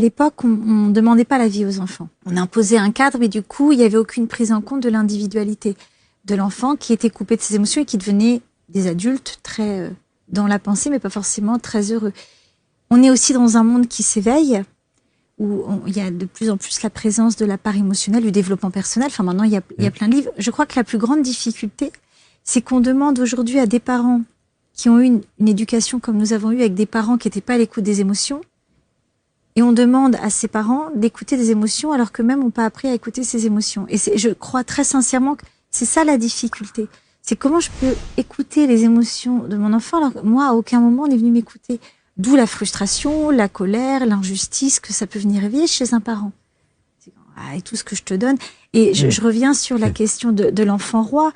À l'époque, on ne demandait pas l'avis aux enfants. On imposait un cadre, mais du coup, il n'y avait aucune prise en compte de l'individualité de l'enfant qui était coupé de ses émotions et qui devenait des adultes très dans la pensée, mais pas forcément très heureux. On est aussi dans un monde qui s'éveille, où il y a de plus en plus la présence de la part émotionnelle, du développement personnel. Enfin, maintenant, il y a plein de livres. Je crois que la plus grande difficulté, c'est qu'on demande aujourd'hui à des parents qui ont eu une éducation comme nous avons eu avec des parents qui n'étaient pas à l'écoute des émotions. Et on demande à ces parents d'écouter des émotions alors qu'eux-mêmes n'ont pas appris à écouter ces émotions. Et je crois très sincèrement que c'est ça la difficulté. C'est comment je peux écouter les émotions de mon enfant alors que moi, à aucun moment, on est venu m'écouter. D'où la frustration, la colère, l'injustice que ça peut venir réveiller chez un parent. Et tout ce que je te donne. Et je reviens sur la question de l'enfant roi.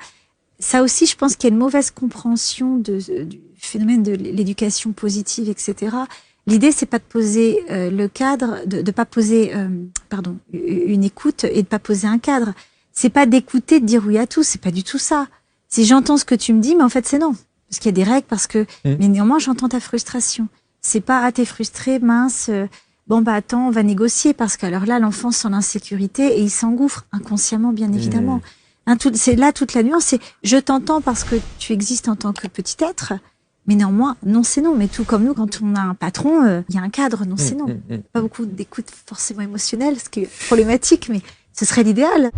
Ça aussi, je pense qu'il y a une mauvaise compréhension du phénomène de l'éducation positive, etc. L'idée, c'est pas de poser le cadre, de pas poser, une écoute et de pas poser un cadre. C'est pas d'écouter, de dire oui à tout. C'est pas du tout ça. Si j'entends ce que tu me dis, mais en fait, c'est non. Parce qu'il y a des règles, mais néanmoins, j'entends ta frustration. C'est pas, t'es frustré, mince, bon, attends, on va négocier. Parce qu'alors là, l'enfant sent l'insécurité et il s'engouffre inconsciemment, bien évidemment. C'est là toute la nuance. C'est, je t'entends parce que tu existes en tant que petit être. Mais néanmoins, non, c'est non. Mais tout comme nous, quand on a un patron, il y a un cadre, non, c'est non. Pas beaucoup d'écoute forcément émotionnelle, ce qui est problématique, mais ce serait l'idéal.